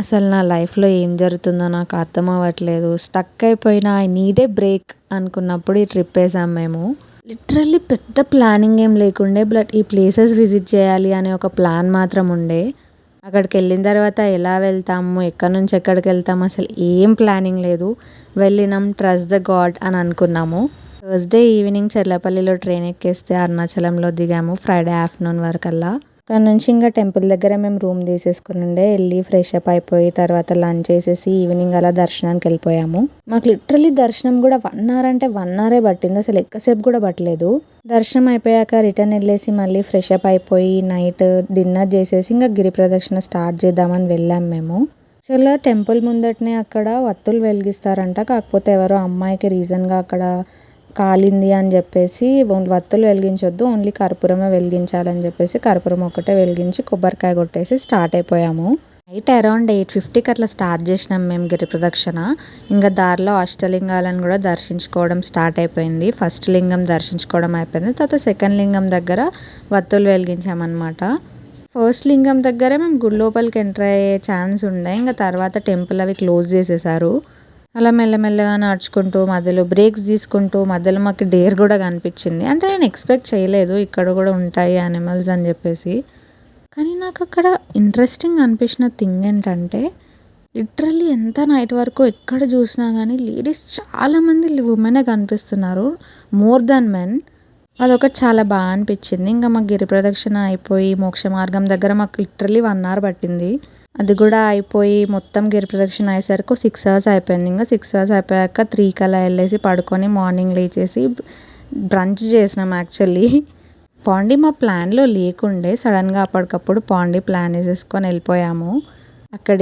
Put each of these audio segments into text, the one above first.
అసలు నా లైఫ్‌లో ఏం జరుగుతుందో నాకు అర్థం అవ్వట్లేదు. స్టక్ అయిపోయిన ఐ నీడ్ ఏ బ్రేక్ అనుకున్నప్పుడు ఈ ట్రిప్ ఏసాం మేము. లిటరల్లీ పెద్ద ప్లానింగ్ ఏం లేకుండే. బట్ ఈ ప్లేసెస్ విజిట్ చేయాలి అనే ఒక ప్లాన్ మాత్రం ఉండే. అక్కడికెళ్ళిన తర్వాత ఎలా వెళ్తాము, ఎక్కడి నుంచి ఎక్కడికెళ్తాము అసలు ఏం ప్లానింగ్ లేదు. వెళ్ళినాం, ట్రస్ట్ ద గాడ్ అని అనుకున్నాము. థర్స్‌డే ఈవినింగ్ చర్లపల్లిలో ట్రైన్ ఎక్కేస్తే అరుణాచలంలో దిగాము ఫ్రైడే ఆఫ్టర్‌నూన్ వరకల్లా. అక్కడ నుంచి ఇంకా టెంపుల్ దగ్గర మేము రూమ్ తీసేసుకునుండే. వెళ్ళి ఫ్రెష్ అప్ అయిపోయి తర్వాత లంచ్ చేసేసి ఈవినింగ్ అలా దర్శనానికి వెళ్ళిపోయాము. మాకు లిటరల్లీ దర్శనం కూడా 1 అవర్ అంటే 1 అవరే పట్టింది. అసలు ఎక్కువసేపు కూడా పట్టలేదు. దర్శనం అయిపోయాక రిటర్న్ వెళ్ళేసి మళ్ళీ ఫ్రెష్ అప్ అయిపోయి నైట్ డిన్నర్ చేసేసి ఇంకా గిరి ప్రదక్షిణ స్టార్ట్ చేద్దామని వెళ్ళాము మేము. యాక్చువల్గా టెంపుల్ ముందటనే అక్కడ వత్తులు వెలిగిస్తారంట. కాకపోతే ఎవరో అమ్మాయికి రీజన్గా అక్కడ కాలింది అని చెప్పేసి వత్తులు వెలిగించొద్దు, ఓన్లీ కర్పూరమే వెలిగించాలని చెప్పేసి కర్పూరం ఒకటే వెలిగించి కొబ్బరికాయ కొట్టేసి స్టార్ట్ అయిపోయాము. నైట్ అరౌండ్ 8:50కి అట్లా స్టార్ట్ చేసినాం మేము గిరి ప్రదక్షిణ. ఇంకా దారిలో అష్టలింగాలను కూడా దర్శించుకోవడం స్టార్ట్ అయిపోయింది. ఫస్ట్ లింగం దర్శించుకోవడం అయిపోయింది. తర్వాత సెకండ్ లింగం దగ్గర వత్తులు వెలిగించామన్నమాట. ఫస్ట్ లింగం దగ్గరే మేము గుడి లోపలికి ఎంటర్ అయ్యే ఛాన్స్ ఉండే. ఇంకా తర్వాత టెంపుల్ అవి క్లోజ్ చేసేసారు. అలా మెల్లమెల్లగా నడుచుకుంటూ మధ్యలో బ్రేక్స్ తీసుకుంటూ మధ్యలో మాకు డేర్ కూడా కనిపించింది. అంటే నేను ఎక్స్పెక్ట్ చేయలేదు ఇక్కడ కూడా ఉంటాయి యానిమల్స్ అని చెప్పేసి. కానీ నాకు అక్కడ ఇంట్రెస్టింగ్ అనిపించిన థింగ్ ఏంటంటే లిటరల్లీ ఎంత నైట్ వరకు ఎక్కడ చూసినా కానీ లేడీస్ చాలామంది ఉమెనే కనిపిస్తున్నారు, మోర్ దాన్ మెన్. అదొకటి చాలా బాగా అనిపించింది. ఇంకా మాకు గిరి ప్రదక్షిణ అయిపోయి మోక్ష మార్గం దగ్గర మాకు లిటరల్లీ 1 అవర్ పట్టింది. అది కూడా అయిపోయి మొత్తం గిరి ప్రదక్షిణ అయ్యేసరికి 6 అవర్స్ అయిపోయింది. ఇంకా 6 అవర్స్ అయిపోయాక 3కి అలా వెళ్ళేసి పడుకొని మార్నింగ్ లేచేసి బ్రంచ్ చేసినాం. యాక్చువల్లీ పాండి మా ప్లాన్లో లేకుండే, సడన్గా అప్పటికప్పుడు పాండి ప్లాన్ వేసేసుకొని వెళ్ళిపోయాము.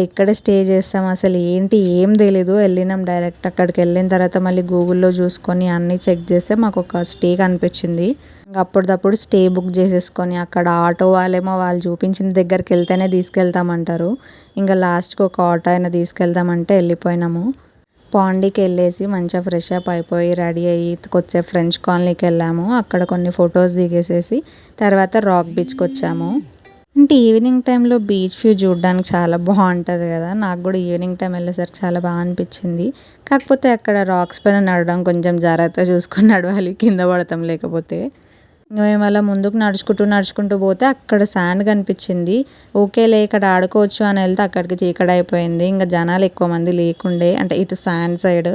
ఇక్కడ స్టే చేస్తాం అసలు ఏంటి ఏం తెలీదు. వెళ్ళినాం డైరెక్ట్. అక్కడికి వెళ్ళిన తర్వాత మళ్ళీ గూగుల్లో చూసుకొని అన్నీ చెక్ చేస్తే మాకు ఒక స్టే కనిపించింది. ఇంకా అప్పటిదప్పుడు స్టే బుక్ చేసేసుకొని అక్కడ ఆటో వాళ్ళేమో వాళ్ళు చూపించిన దగ్గరికి వెళ్తేనే తీసుకెళ్తామంటారు. ఇంకా లాస్ట్కి ఒక ఆటో అయినా తీసుకెళ్తామంటే వెళ్ళిపోయినాము. పాండీకి వెళ్ళేసి మంచిగా ఫ్రెష్ అప్ అయిపోయి రెడీ అయ్యి కొద్దిసేపు ఫ్రెంచ్ కాలనీకి వెళ్ళాము. అక్కడ కొన్ని ఫొటోస్ దిగేసేసి తర్వాత రాక్ బీచ్కి వచ్చాము. అంటే ఈవినింగ్ టైంలో బీచ్ వ్యూ చూడడానికి చాలా బాగుంటుంది కదా. నాకు కూడా ఈవినింగ్ టైం వెళ్ళేసరికి చాలా బాగా అనిపించింది. కాకపోతే అక్కడ రాక్స్ పైన నడవడం కొంచెం జాగ్రత్తగా చూసుకొని నడవాలి, కింద పడతాం లేకపోతే. ఇంకా మేము అలా ముందుకు నడుచుకుంటూ పోతే అక్కడ శాండ్ కనిపించింది. ఓకేలే ఇక్కడ ఆడుకోవచ్చు అని వెళ్తే అక్కడికి చీకటి అయిపోయింది. ఇంకా జనాలు ఎక్కువ మంది లేకుండే, అంటే ఇటు శాండ్ సైడ్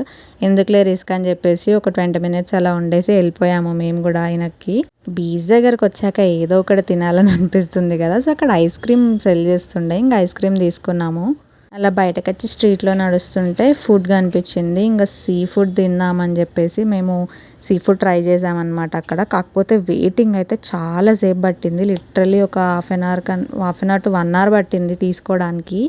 ఎందుకులే రిస్క్ అని చెప్పేసి ఒక 20 మినిట్స్ అలా ఉండేసి వెళ్ళిపోయాము మేము కూడా. ఆయనకి బీచ్ దగ్గరకు వచ్చాక ఏదో ఒకటి తినాలని అనిపిస్తుంది కదా. సో అక్కడ ఐస్ క్రీమ్ సెల్ చేస్తుండే, ఇంకా ఐస్ క్రీమ్ తీసుకున్నాము. అలా బయటకు వచ్చి స్ట్రీట్లో నడుస్తుంటే ఫుడ్ కనిపించింది. ఇంకా సీ ఫుడ్ తిందామని చెప్పేసి మేము సీ ఫుడ్ ట్రై చేసామన్నమాట అక్కడ. కాకపోతే వెయిటింగ్ అయితే చాలాసేపు పట్టింది. లిటరలీ ఒక half an hour to 1 hour పట్టింది తీసుకోవడానికి.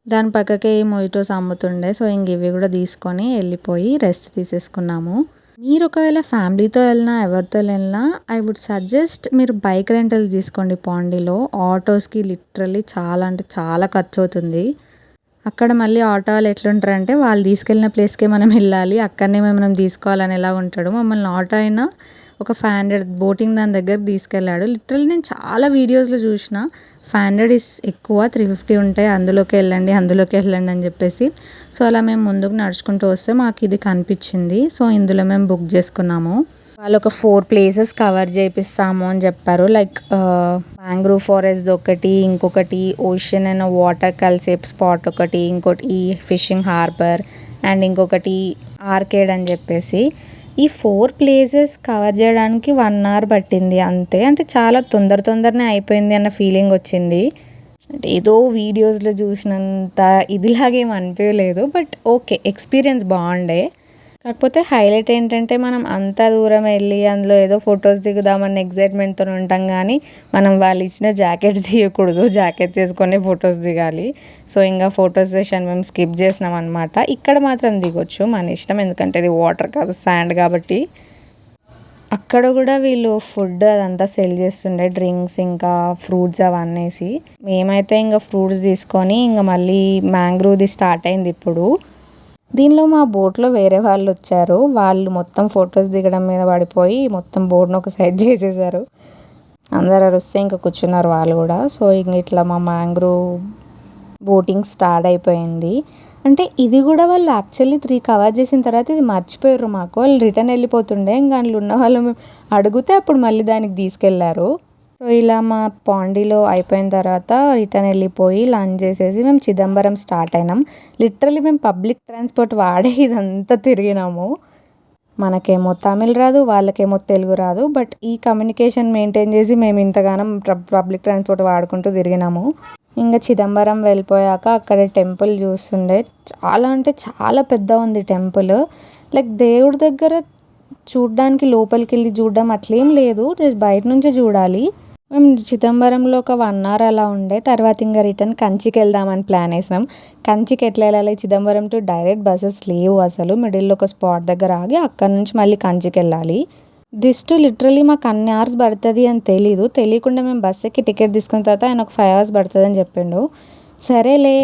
దాని పక్కకే మొజిటోస్ అమ్ముతుండే. సో ఇంక ఇవి కూడా తీసుకొని వెళ్ళిపోయి రెస్ట్ తీసేసుకున్నాము. మీరు ఒకవేళ ఫ్యామిలీతో వెళ్ళినా ఎవరితో వెళ్ళినా ఐ వుడ్ సజెస్ట్ మీరు బైక్ రెంటల్ తీసుకోండి. పాండీలో ఆటోస్కి లిటరల్లీ చాలా అంటే చాలా ఖర్చు అవుతుంది. అక్కడ మళ్ళీ ఆటో వాళ్ళు ఎట్లుంటారంటే వాళ్ళు తీసుకెళ్ళిన ప్లేస్కే మనం వెళ్ళాలి, అక్కడనే మనం తీసుకోవాలని ఎలా ఉంటాడు. మమ్మల్ని ఆటో అయినా ఒక 500 బోటింగ్ దాని దగ్గరకు తీసుకెళ్ళాడు. లిటరల్లీ నేను చాలా వీడియోస్లో చూసిన 500 ఇస్ ఎక్కువ, 350 ఉంటాయి, అందులోకి వెళ్ళండి అని చెప్పేసి. సో అలా మేము ముందుకు నడుచుకుంటూ వస్తే మాకు ఇది కనిపించింది. సో ఇందులో మేము బుక్ చేసుకున్నాము. వాళ్ళు ఒక 4 ప్లేసెస్ కవర్ చేపిస్తాము అని చెప్పారు. లైక్ మ్యాంగ్రూవ్ ఫారెస్ట్ ఒకటి, ఇంకొకటి ఓషన్ అండ్ వాటర్ కలిసే స్పాట్ ఒకటి, ఇంకోటి ఫిషింగ్ హార్బర్ అండ్ ఇంకొకటి ఆర్కేడ్ అని చెప్పేసి. ఈ 4 ప్లేసెస్ కవర్ చేయడానికి 1 అవర్ పట్టింది అంతే. అంటే చాలా తొందరనే అయిపోయింది అన్న ఫీలింగ్ వచ్చింది. అంటే ఏదో వీడియోస్లో చూసినంత ఇదిలాగేం అనిపించలేదు. బట్ ఓకే, ఎక్స్పీరియన్స్ బాగుండే. కాకపోతే హైలైట్ ఏంటంటే మనం అంత దూరం వెళ్ళి అందులో ఏదో ఫొటోస్ దిగుదామన్న ఎగ్జైట్మెంట్తో ఉంటాం, కానీ మనం వాళ్ళు ఇచ్చిన జాకెట్స్ తీయకూడదు, జాకెట్స్ వేసుకొని ఫొటోస్ దిగాలి. సో ఇంకా ఫొటో సెషన్ మేము స్కిప్ చేసినాం అనమాట. ఇక్కడ మాత్రం దిగొచ్చు మన ఇష్టం, ఎందుకంటే ఇది వాటర్ కాదు శాండ్ కాబట్టి. అక్కడ కూడా వీళ్ళు ఫుడ్ అదంతా సెల్ చేస్తుండే, డ్రింక్స్ ఇంకా ఫ్రూట్స్ అవన్నేసి. మేమైతే ఇంకా ఫ్రూట్స్ తీసుకొని ఇంకా మళ్ళీ మ్యాంగ్రూవ్ది స్టార్ట్ అయింది ఇప్పుడు. దీనిలో మా బోట్లో వేరే వాళ్ళు వచ్చారు. వాళ్ళు మొత్తం ఫొటోస్ దిగడం మీద పడిపోయి మొత్తం బోట్ను ఒక సైడ్ చేసేసారు. అందరు అరుస్తే ఇంకా కూర్చున్నారు వాళ్ళు కూడా. సో ఇంక ఇట్లా మా మ్యాంగ్రూవ్ బోటింగ్ స్టార్ట్ అయిపోయింది. అంటే ఇది కూడా వాళ్ళు యాక్చువల్లీ 3 కవర్ చేసిన తర్వాత ఇది మర్చిపోయారు మాకు. వాళ్ళు రిటర్న్ వెళ్ళిపోతుండే, ఇంకా అందులో ఉన్న వాళ్ళు అడిగితే అప్పుడు మళ్ళీ దానికి తీసుకెళ్లారు. సో ఇలా మా పాండీలో అయిపోయిన తర్వాత రిటర్న్ వెళ్ళిపోయి లంచ్ చేసేసి మేము చిదంబరం స్టార్ట్ అయినాం. లిటరలీ మేము పబ్లిక్ ట్రాన్స్పోర్ట్ వాడే ఇదంతా తిరిగినాము. మనకేమో తమిళ్ రాదు, వాళ్ళకేమో తెలుగు రాదు. బట్ ఈ కమ్యూనికేషన్ మెయింటైన్ చేసి మేము ఇంతగానం పబ్లిక్ ట్రాన్స్పోర్ట్ వాడుకుంటూ తిరిగినాము. ఇంకా చిదంబరం వెళ్ళిపోయాక అక్కడ టెంపుల్ చూస్తుండే, చాలా అంటే చాలా పెద్ద ఉంది టెంపుల్. లైక్ దేవుడి దగ్గర చూడ్డానికి లోపలికి వెళ్ళి చూడడం అట్లేం లేదు, జస్ట్ బయట నుంచే చూడాలి. మేము చిదంబరంలో ఒక 1 hour అలా ఉండే. తర్వాత ఇంకా రిటర్న్ కంచికి వెళ్దామని ప్లాన్ వేసినాం. కంచికి ఎట్లా వెళ్ళాలి, చిదంబరం టు డైరెక్ట్ బస్సెస్ లేవు అసలు. మిడిల్లో ఒక స్పాట్ దగ్గర ఆగి అక్కడ నుంచి మళ్ళీ కంచికి వెళ్ళాలి. లిటరలీ మాకు అన్ని అవర్స్ పడుతుంది అని తెలియకుండా మేము బస్ ఎక్కి టికెట్ తీసుకున్న తర్వాత ఆయన ఒక 5 hours పడుతుంది అని చెప్పిండు. సరేలే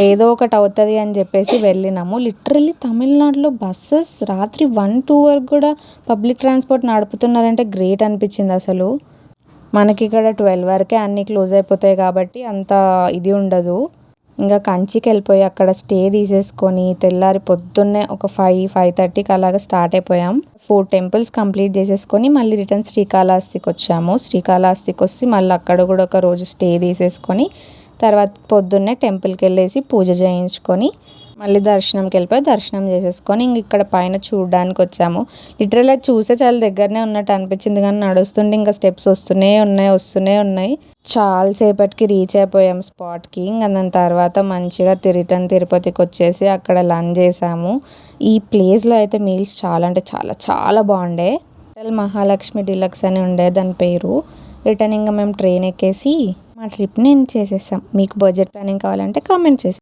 ఏదో ఒకటి అవుతుంది అని చెప్పేసి వెళ్ళినాము. లిటరలీ తమిళనాడులో బస్సెస్ రాత్రి 1-2 వరకు కూడా పబ్లిక్ ట్రాన్స్పోర్ట్ నడుపుతున్నారంటే గ్రేట్ అనిపించింది అసలు. మనకి ఇక్కడ 12 వరకే అన్నీ క్లోజ్ అయిపోతాయి కాబట్టి అంత ఇది ఉండదు. ఇంకా కంచికి వెళ్ళిపోయి అక్కడ స్టే తీసేసుకొని తెల్లారి పొద్దున్నే ఒక 5-5:30కి అలాగా స్టార్ట్ అయిపోయాం. 4 temples కంప్లీట్ చేసేసుకొని మళ్ళీ రిటర్న్ శ్రీకాళహస్తికి వచ్చాము. శ్రీకాళహస్తికి వచ్చి మళ్ళీ అక్కడ కూడా ఒక రోజు స్టే తీసేసుకొని తర్వాత పొద్దున్నే టెంపుల్కి వెళ్ళేసి పూజ చేయించుకొని మళ్ళీ దర్శనంకి వెళ్ళిపోయి దర్శనం చేసేసుకొని ఇంక ఇక్కడ పైన చూడడానికి వచ్చాము. లిటరల్గా చూసే చాలా దగ్గరనే ఉన్నట్టు అనిపించింది, కానీ నడుస్తుంటే ఇంకా స్టెప్స్ వస్తూనే ఉన్నాయి. చాలాసేపటికి రీచ్ అయిపోయాం స్పాట్కి. ఇంకా దాని తర్వాత మంచిగా రిటర్న్ తిరుపతికి వచ్చేసి అక్కడ లంచ్ చేసాము. ఈ ప్లేస్లో అయితే మీల్స్ చాలా అంటే చాలా చాలా బాగుండే. హోటల్ మహాలక్ష్మి డిలక్స్ అని ఉండే దాని పేరు. రిటర్న్ ఇంకా మేము ట్రైన్ ఎక్కేసి మా ట్రిప్ని ఎండ్ చేసేసాం. మీకు బడ్జెట్ ప్లానింగ్ కావాలంటే కామెంట్ చేసి